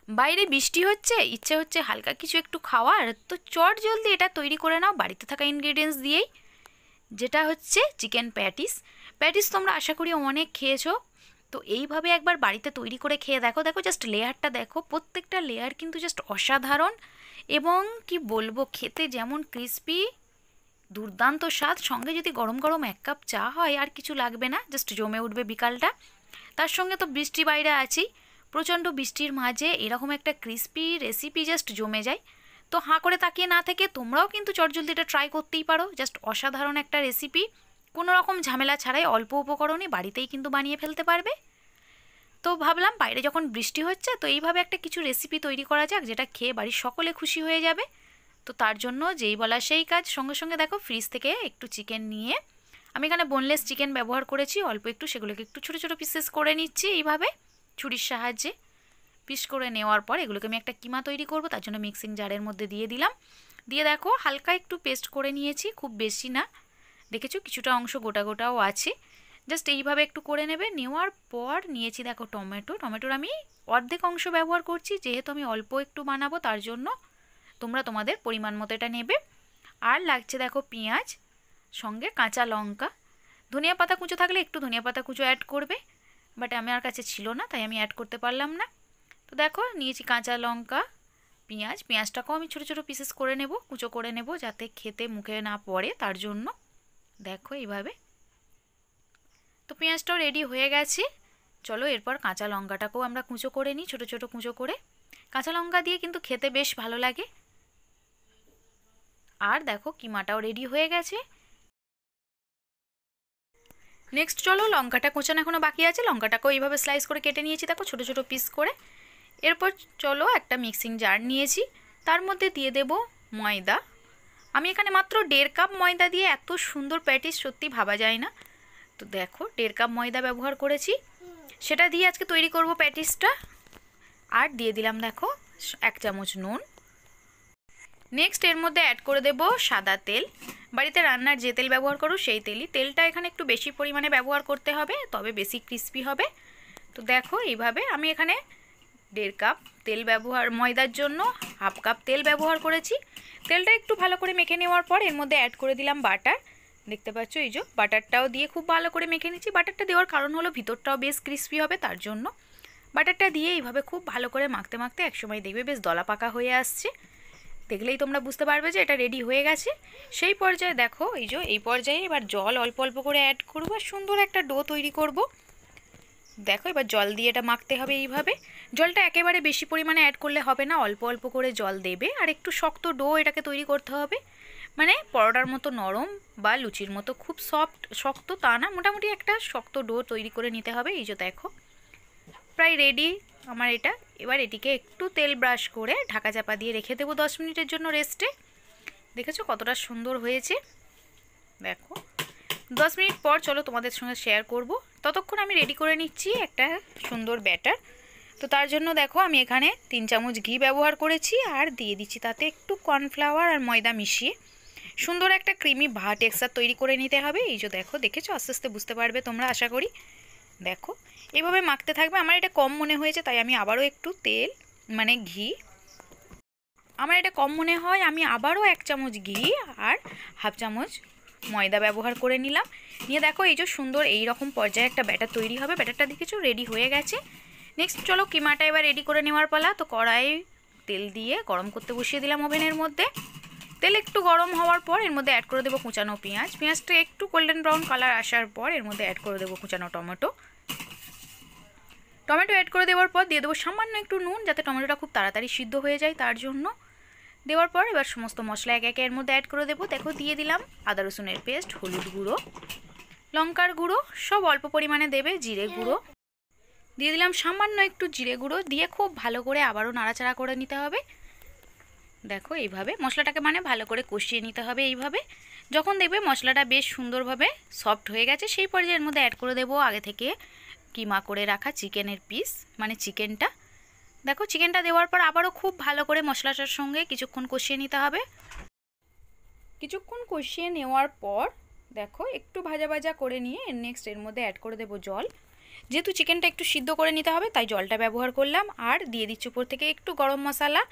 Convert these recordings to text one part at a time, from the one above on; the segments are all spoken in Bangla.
বাইরে বৃষ্টি হচ্ছে, ইচ্ছে হচ্ছে হালকা কিছু একটু খাওয়ার, তো চট জলদি এটা তৈরি করে নাও বাড়িতে থাকা ইনগ্রেডিয়েন্টস দিয়েই, যেটা হচ্ছে চিকেন প্যাটিস। প্যাটিস তোমরা আশা করি অনেক খেয়েছো, তো এইভাবে একবার বাড়িতে তৈরি করে খেয়ে দেখো। দেখো জাস্ট লেয়ারটা দেখো, প্রত্যেকটা লেয়ার কিন্তু জাস্ট অসাধারণ, এবং কি বলবো, খেতে যেমন ক্রিস্পি, দুর্দান্ত স্বাদ, সঙ্গে যদি গরম গরম 1 কাপ চা হয় আর কিছু লাগবে না, জাস্ট জমে উঠবে বিকালটা। তার সঙ্গে তো বৃষ্টি বাইরে আছেই, প্রচণ্ড বৃষ্টির মাঝে এরকম একটা ক্রিস্পি রেসিপি জাস্ট জমে যায়। তো হাঁ করে তাকিয়ে না থেকে তোমরাও কিন্তু চটজলদি এটা ট্রাই করতেই পারো। জাস্ট অসাধারণ একটা রেসিপি, কোনো রকম ঝামেলা ছাড়াই অল্প উপকরণে বাড়িতেই কিন্তু বানিয়ে ফেলতে পারবে। তো ভাবলাম বাইরে যখন বৃষ্টি হচ্ছে, তো এইভাবে একটা কিছু রেসিপি তৈরি করা যাক যেটা খেয়ে বাড়ির সকলে খুশি হয়ে যাবে। তো তার জন্য যেই বলা সেই কাজ, সঙ্গে সঙ্গে দেখো ফ্রিজ থেকে একটু চিকেন নিয়ে, আমি এখানে বোনলেস চিকেন ব্যবহার করেছি অল্প একটু, সেগুলোকে একটু ছোটো ছোটো পিসেস করে নিচ্ছি এইভাবে ছুরির সাহায্যে। পিস করে নেওয়ার পর এগুলোকে আমি একটা কিমা তৈরি করব, তার জন্য মিক্সিং জারের মধ্যে দিয়ে দিলাম। দিয়ে দেখো হালকা একটু পেস্ট করে নিয়েছি, খুব বেশি না, দেখেছো কিছুটা অংশ গোটা গোটাও আছে। জাস্ট এইভাবে একটু করে নেবে। নেওয়ার পর নিয়েছি দেখো টমেটোর আমি অর্ধেক অংশ ব্যবহার করছি, যেহেতু আমি অল্প একটু বানাবো তার জন্য তোমরা তোমাদের পরিমাণ মতো এটা নেবে। আর লাগছে দেখো পেঁয়াজ, সঙ্গে কাঁচা লঙ্কা, ধনিয়া পাতা কুচো থাকলে একটু ধনিয়া পাতা কুচো অ্যাড করবে, বাট আমার কাছে ছিল না তাই আমি অ্যাড করতে পারলাম না। তো দেখো নিয়েছি কাঁচা লঙ্কা, পেঁয়াজটাকেও আমি ছোটো ছোটো পিসেস করে নেব, কুচো করে নেব যাতে খেতে মুখে না পড়ে তার জন্য। দেখো এইভাবে। তো পেঁয়াজটাও রেডি হয়ে গেছে। চলো এরপর কাঁচা লঙ্কাটাকেও আমরা কুচো করে নিই, ছোটো ছোটো কুচো করে। কাঁচা লঙ্কা দিয়ে কিন্তু খেতে বেশ ভালো লাগে। আর দেখো কিমাটাও রেডি হয়ে গেছে। নেক্সট চলো লঙ্কাটা কোচানো এখনও বাকি আছে, লঙ্কাটাকেও এইভাবে স্লাইস করে কেটে নিয়েছি দেখো ছোটো ছোটো পিস করে। এরপর চলো একটা মিক্সিং জার নিয়েছি, তার মধ্যে দিয়ে দেব ময়দা। আমি এখানে মাত্র 1.5 কাপ ময়দা দিয়ে এত সুন্দর প্যাটিস সত্যি ভাবা যায় না। তো দেখো 1.5 কাপ ময়দা ব্যবহার করেছি, সেটা দিয়ে আজকে তৈরি করব প্যাটিসটা। আর দিয়ে দিলাম দেখো 1 চামচ নুন। নেক্সট এর মধ্যে অ্যাড করে দেব সাদা তেল, বাড়িতে রান্নার যে তেল ব্যবহার করো সেই তেলই। তেলটা এখানে একটু বেশি পরিমাণে ব্যবহার করতে হবে, তবে বেশি ক্রিস্পি হবে। তো দেখো এইভাবে আমি এখানে 1.5 কাপ তেল ব্যবহার, ময়দার জন্য 1/2 কাপ তেল ব্যবহার করেছি। তেলটা একটু ভালো করে মেখে নেওয়ার পর এর মধ্যে অ্যাড করে দিলাম বাটার। দেখতে পাচ্ছ এই যে বাটারটাও দিয়ে খুব ভালো করে মেখে নিচ্ছি। বাটারটা দেওয়ার কারণ হলো ভিতরটাও বেশ ক্রিস্পি হবে তার জন্য। বাটারটা দিয়ে এইভাবে খুব ভালো করে মাখতে মাখতে একসময় দেখবে বেশ দলা পাকা হয়ে আসছে, দেখলেই তোমরা বুঝতে পারবে যে এটা রেডি হয়ে গেছে। সেই পর্যায়ে দেখো এই পর্যায়ে এবার জল অল্প অল্প করে অ্যাড করবো আর সুন্দর একটা ডো তৈরি করব। দেখো এবার জল দিয়ে এটা মাখতে হবে এইভাবে। জলটা একেবারে বেশি পরিমাণে অ্যাড করলে হবে না, অল্প অল্প করে জল দেবে। আর একটু শক্ত ডো এটাকে তৈরি করতে হবে, মানে পরোটার মতো নরম বা লুচির মতো খুব শক্ত তা না, মোটামুটি একটা শক্ত ডো তৈরি করে নিতে হবে। এই যে দেখো প্রায় রেডি আমার এটা। এবার এটিকে একটু তেল ব্রাশ করে ঢাকা চাপা দিয়ে রেখে দেবো 10 মিনিটের জন্য রেস্টে। দেখেছো কতটা সুন্দর হয়েছে। দেখো 10 মিনিট পর চলো তোমাদের সঙ্গে শেয়ার করব। ততক্ষণ আমি রেডি করে নিচ্ছি একটা সুন্দর ব্যাটার। তো তার জন্য দেখো আমি এখানে 3 চামচ ঘি ব্যবহার করেছি, আর দিয়ে দিচ্ছি তাতে একটু কর্নফ্লাওয়ার আর ময়দা মিশিয়ে সুন্দর একটা ক্রিমি টেক্সচার তৈরি করে নিতে হবে। এই যে দেখো, দেখেছো আস্তে আস্তে বুঝতে পারবে তোমরা আশা করি। দেখো এইভাবে মাখতে থাকবে। আমার এটা কম মনে হয়েছে তাই আমি আবারও একটু তেল, মানে ঘি, আমার এটা কম মনে হয় আমি আবারও 1 চামচ ঘি আর 1/2 চামচ ময়দা ব্যবহার করে নিলাম। নিয়ে দেখো এই যে সুন্দর এই রকম পর্যায়ে একটা ব্যাটার তৈরি হবে। ব্যাটারটা দেখেছো রেডি হয়ে গেছে। নেক্সট চলো কিমাটা এবার রেডি করে নেওয়ার পালা। তো কড়াই তেল দিয়ে গরম করতে বসিয়ে দিলাম ওভেনের মধ্যে। তেল একটু গরম হওয়ার পর এর মধ্যে অ্যাড করে দেবো কুচানো পেঁয়াজ। পেঁয়াজটা একটু গোল্ডেন ব্রাউন কালার আসার পর এর মধ্যে অ্যাড করে দেবো কুচানো টমেটো অ্যাড করে দেওয়ার পর দিয়ে দেবো সামান্য একটু নুন, যাতে টমেটোটা খুব তাড়াতাড়ি সিদ্ধ হয়ে যায় তার জন্য। দেওয়ার পর এবার সমস্ত মশলা একে একে এর মধ্যে অ্যাড করে দেবো। দেখো দিয়ে দিলাম আদা রসুনের পেস্ট, হলুদ গুঁড়ো, লঙ্কার গুঁড়ো সব অল্প পরিমাণে দেবে, জিরে গুঁড়ো দিয়ে দিলাম সামান্য একটু জিরে গুঁড়ো দিয়ে খুব ভালো করে আবারও নাড়াচাড়া করে নিতে হবে। দেখো এইভাবে মশলাটাকে মানে ভালো করে কষিয়ে নিতে হবে। এইভাবে যখন দেখবে মশলাটা বেশ সুন্দরভাবে সফট হয়ে গেছে, সেই পর্যায়ে এর মধ্যে অ্যাড করে দেবো আগে থেকে কিমা করে রাখা চিকেনের পিস, মানে চিকেনটা। দেখো চিকেনটা দেওয়ার পর আবারও খুব ভালো করে মশলাটার সঙ্গে কিছুক্ষণ কষিয়ে নিতে হবে। কিছুক্ষণ কষিয়ে নেওয়ার পর দেখো একটু ভাজা ভাজা করে নিয়ে নেক্সট এর মধ্যে অ্যাড করে দেবো জল। যেহেতু চিকেনটা একটু সিদ্ধ করে নিতে হবে তাই জলটা ব্যবহার করলাম। আর দিয়ে দিচ্ছি উপর থেকে একটু গরম মশলা,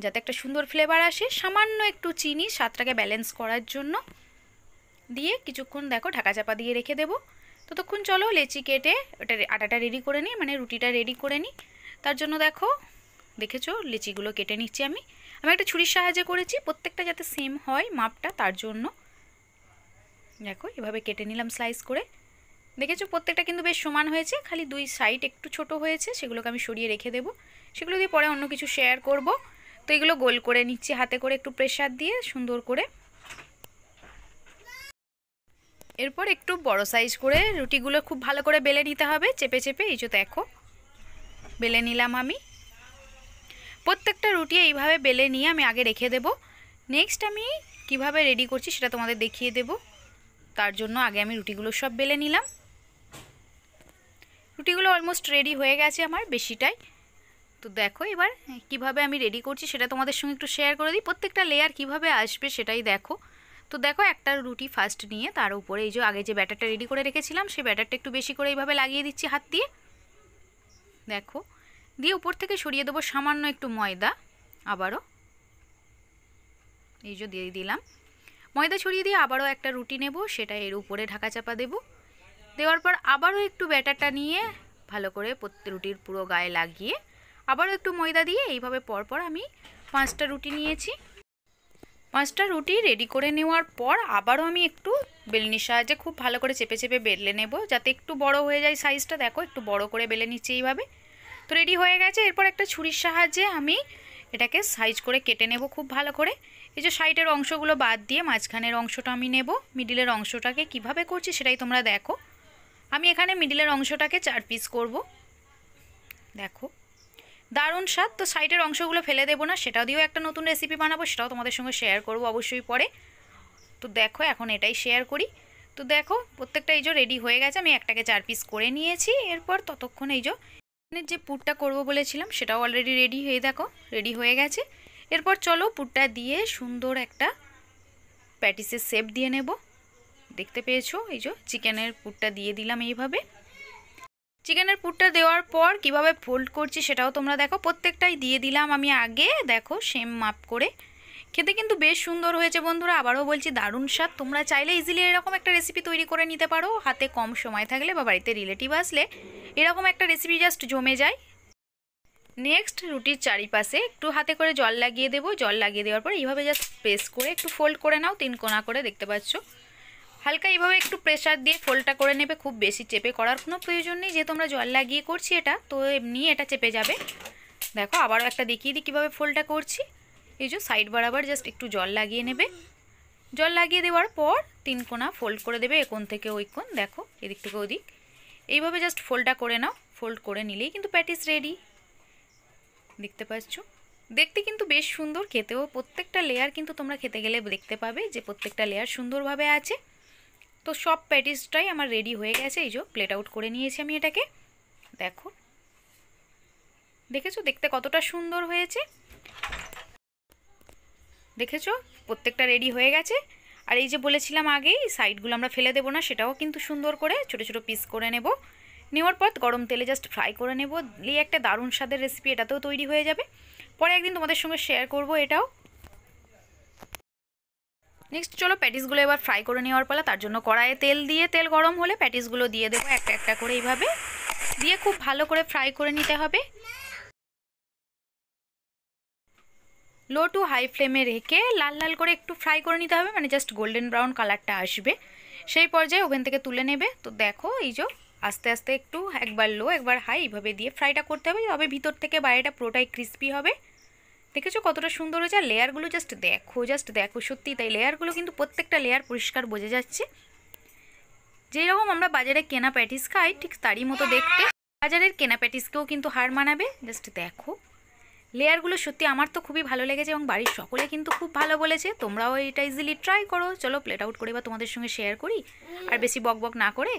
যাতে একটা সুন্দর ফ্লেভার আসে। সামান্য একটু চিনি স্বাদটাকে ব্যালেন্স করার জন্য দিয়ে কিছুক্ষণ দেখো ঢাকা চাপা দিয়ে রেখে দেবো। ততক্ষণ চলো লেচি কেটে ওটা আটাটা রেডি করে নিই, মানে রুটিটা রেডি করে নিই। তার জন্য দেখেছো লেচিগুলো কেটে নিচ্ছি আমি একটা ছুরির সাহায্যে করেছি, প্রত্যেকটা যাতে সেম হয় মাপটা, তার জন্য দেখো এভাবে কেটে নিলাম স্লাইস করে। দেখেছো প্রত্যেকটা কিন্তু বেশ সমান হয়েছে, খালি দুই সাইড একটু ছোট হয়েছে, সেগুলোকে আমি সরিয়ে রেখে দেবো। সেগুলো দিয়ে পরে অন্য কিছু শেয়ার করব। তো এগুলো গোল করে নিচ্ছি হাতে করে একটু প্রেসার দিয়ে সুন্দর করে। এরপর একটু বড় সাইজ করে রুটিগুলো খুব ভালো করে বেলে নিতে হবে, চেপে চেপে। এই যে দেখো বেলে নিলাম আমি। প্রত্যেকটা রুটি এইভাবে বেলে নিয়ে আমি আগে রেখে দেব। নেক্সট আমি কিভাবে রেডি করছি সেটা তোমাদের দেখিয়ে দেব। তার জন্য আগে আমি রুটিগুলো সব বেলে নিলাম। রুটিগুলো অলমোস্ট রেডি হয়ে গেছে আমার বেশিটাই। তো দেখো এবার কিভাবে আমি রেডি করছি সেটা তোমাদের সঙ্গে একটু শেয়ার করে দিই। প্রত্যেকটা লেয়ার কিভাবে আসবে সেটাই দেখো। তো দেখো একটা রুটি ফার্স্ট নিয়ে তার উপরে এই যে আগে যে ব্যাটারটা রেডি করে রেখেছিলাম সেই ব্যাটারটা একটু বেশি করে এইভাবে লাগিয়ে দিচ্ছি হাত দিয়ে। দেখো দিয়ে উপর থেকে সরিয়ে দেবো সামান্য একটু ময়দা। আবারও এই যে দিয়ে দিলাম ময়দা, ছড়িয়ে দিয়ে আবারও একটা রুটি নেব, সেটা এর উপরে ঢাকা চাপা দেব। দেওয়ার পর আবারও একটু ব্যাটারটা নিয়ে ভালো করে রুটির পুরো গায়ে লাগিয়ে আবারও একটু ময়দা দিয়ে এইভাবে পরপর আমি 5টা রুটি নিয়েছি। 5টা রুটি রেডি করে নেওয়ার পর আবারও আমি একটু বেলনির সাহায্যে খুব ভালো করে চেপে চেপে বেলে নেব, যাতে একটু বড় হয়ে যায় সাইজটা। দেখো একটু বড় করে বেলে নিচ্ছি এইভাবে। তো রেডি হয়ে গেছে। এরপর একটা ছুরির সাহায্যে আমি এটাকে সাইজ করে কেটে নেব খুব ভালো করে। এই যে সাইডের অংশগুলো বাদ দিয়ে মাঝখানের অংশটা আমি নেব। মিডিলের অংশটাকে কিভাবে করছি সেটাই তোমরা দেখো। আমি এখানে মিডিলের অংশটাকে 4 পিস করব। দেখো দারুণ স্বাদ। তো সাইডের অংশগুলো ফেলে দেবো না, সেটাও দিয়েও একটা নতুন রেসিপি বানাবো, সেটাও তোমাদের সঙ্গে শেয়ার করব অবশ্যই পরে। তো দেখো এখন এটাই শেয়ার করি। তো দেখো প্রত্যেকটা এই যে রেডি হয়ে গেছে, আমি একটাকে 4 পিস করে নিয়েছি। এরপর ততক্ষণ এই যে পুরটা করব বলেছিলাম সেটাও অলরেডি রেডি হয়ে দেখো রেডি হয়ে গেছে। এরপর চলো পুরটা দিয়ে সুন্দর একটা প্যাটিসের শেপ দিয়ে নেব। দেখতে পেয়েছো এই যে চিকেনের পুরটা দিয়ে দিলাম এইভাবে। চিকেনের পুরটা দেওয়ার পর কিভাবে ফোল্ড করছি সেটাও তোমরা দেখো। প্রত্যেকটাই দিয়ে দিলাম আমি আগে, দেখো সেম মাপ করে। খেতে কিন্তু বেশ সুন্দর হয়েছে বন্ধুরা, আবারও বলছি দারুণ স্বাদ। তোমরা চাইলে ইজিলি এরকম একটা রেসিপি তৈরি করে নিতে পারো, হাতে কম সময় থাকলে বা বাড়িতে রিলেটিভ আসলে এরকম একটা রেসিপি জাস্ট জমে যায়। নেক্সট রুটির চারিপাশে একটু হাতে করে জল লাগিয়ে দেবো। জল লাগিয়ে দেওয়ার পর এইভাবে জাস্ট প্রেস করে একটু ফোল্ড করে নাও 3 কোণা করে, দেখতে পাচ্ছ। হালকা এইভাবে একটু প্রেসার দিয়ে ফোল্ডটা করে নেবে, খুব বেশি চেপে করার কোনো প্রয়োজন নেই, যেহেতু আমরা জল লাগিয়ে করছি এটা, তো এমনি এটা চেপে যাবে। দেখো আবারও একটা দেখিয়ে দিই কীভাবে ফোল্ডটা করছি। এই যে সাইড বরাবর জাস্ট একটু জল লাগিয়ে নেবে। জল লাগিয়ে দেওয়ার পর 3 কোণা ফোল্ড করে দেবে, এ কোণ থেকে ওই কোণ, দেখো এদিক থেকে ওদিক। এইভাবে জাস্ট ফোল্ডটা করে নাও। ফোল্ড করে নিলেই কিন্তু প্যাটিস রেডি, দেখতে পাচ্ছ। দেখতে কিন্তু বেশ সুন্দর, খেতেও প্রত্যেকটা লেয়ার কিন্তু তোমরা খেতে গেলে দেখতে পাবে যে প্রত্যেকটা লেয়ার সুন্দরভাবে আছে। তো সব প্যাটিসটাই আমার রেডি হয়ে গেছে। এই যে প্লেট আউট করে নিয়েছি আমি এটাকে, দেখো দেখেছো দেখতে কতটা সুন্দর হয়েছে। দেখেছো প্রত্যেকটা রেডি হয়ে গেছে। আর এই যে বলেছিলাম আগেই সাইডগুলো আমরা ফেলে দেবো না, সেটাও কিন্তু সুন্দর করে ছোট ছোট পিস করে নেব। নেওয়ার পর গরম তেলে জাস্ট ফ্রাই করে নেব। এই একটা দারুণ স্বাদের রেসিপি এটাতেও তৈরি হয়ে যাবে। পরে একদিন তোমাদের সঙ্গে শেয়ার করব এটাও। নেক্সট চলো প্যাটিসগুলো এবার ফ্রাই করে নেওয়ার পালা। তার জন্য কড়াইয়ে তেল দিয়ে তেল গরম হলে প্যাটিসগুলো দিয়ে দেবো একটা একটা করে, এইভাবে দিয়ে খুব ভালো করে ফ্রাই করে নিতে হবে। লো টু হাই ফ্লেমে রেখে লাল লাল করে একটু ফ্রাই করে নিতে হবে, মানে জাস্ট গোল্ডেন ব্রাউন কালারটা আসবে সেই পর্যায়ে ওভেন থেকে তুলে নেবে। তো দেখো এই যে আস্তে আস্তে একটু একবার লো একবার হাই এইভাবে দিয়ে ফ্রাইটা করতে হবে, তবে ভিতর থেকে বাইরেটা পুরোটাই ক্রিস্পি হবে। দেখেছো কতটা সুন্দর হয়েছে। আর লেয়ারগুলো জাস্ট দেখো সত্যি তাই লেয়ারগুলো কিন্তু প্রত্যেকটা লেয়ার পরিষ্কার বোঝা যাচ্ছে। যেই রকম আমরা বাজারে কেনা প্যাটিস খাই ঠিক তারই মতো দেখতে, বাজারের কেনা প্যাটিসকেও কিন্তু হার মানাবে। জাস্ট দেখো লেয়ারগুলো সত্যি আমার তো খুবই ভালো লেগেছে এবং বাড়ির সকলে কিন্তু খুব ভালো বলেছে। তোমরাও এটা ইজিলি ট্রাই করো। চলো প্লেট আউট করে বা তোমাদের সঙ্গে শেয়ার করি আর বেশি বক বক না করে।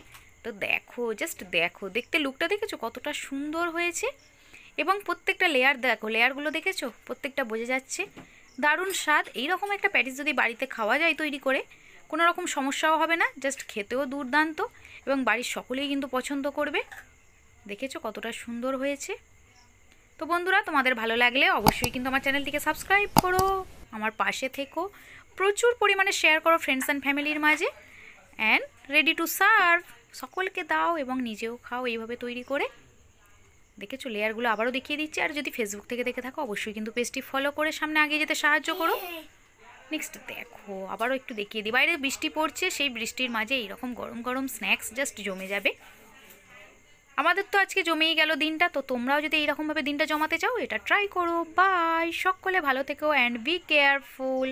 তো দেখো জাস্ট দেখো দেখতে লুকটা দেখেছো কতটা সুন্দর হয়েছে এবং প্রত্যেকটা লেয়ার দেখো, লেয়ারগুলো দেখেছো প্রত্যেকটা বোঝা যাচ্ছে দারুণ স্বাদ। এইরকম একটা প্যাটিস যদি বাড়িতে খাওয়া যায় তৈরি করে, কোনো রকম সমস্যাও হবে না, জাস্ট খেতেও দুর্দান্ত এবং বাড়ির সকলেই কিন্তু পছন্দ করবে। দেখেছো কতটা সুন্দর হয়েছে। তো বন্ধুরা, তোমাদের ভালো লাগলে অবশ্যই কিন্তু আমার চ্যানেলটিকে সাবস্ক্রাইব করো, আমার পাশে থেকো, প্রচুর পরিমাণে শেয়ার করো ফ্রেন্ডস অ্যান্ড ফ্যামিলির মাঝে। অ্যান্ড রেডি টু সার্ভ, সকলকে দাও এবং নিজেও খাও এইভাবে তৈরি করে। দেখেছো লেয়ারগুলো আবারও দেখিয়ে দিচ্ছি। আর যদি ফেসবুক থেকে দেখে থাকো অবশ্যই কিন্তু পেজটি ফলো করে সামনে এগিয়ে যেতে সাহায্য করো। নেক্সট দেখো আবারও একটু দেখিয়ে দিই, বাইরে বৃষ্টি পড়ছে, সেই বৃষ্টির মাঝে এইরকম গরম গরম স্ন্যাক্স জাস্ট জমে যাবে। আমাদের তো আজকে জমেই গেল দিনটা। তো তোমরাও যদি এইরকমভাবে দিনটা জমাতে চাও এটা ট্রাই করো। বাই, সকলে ভালো থেকো অ্যান্ড বি কেয়ারফুল।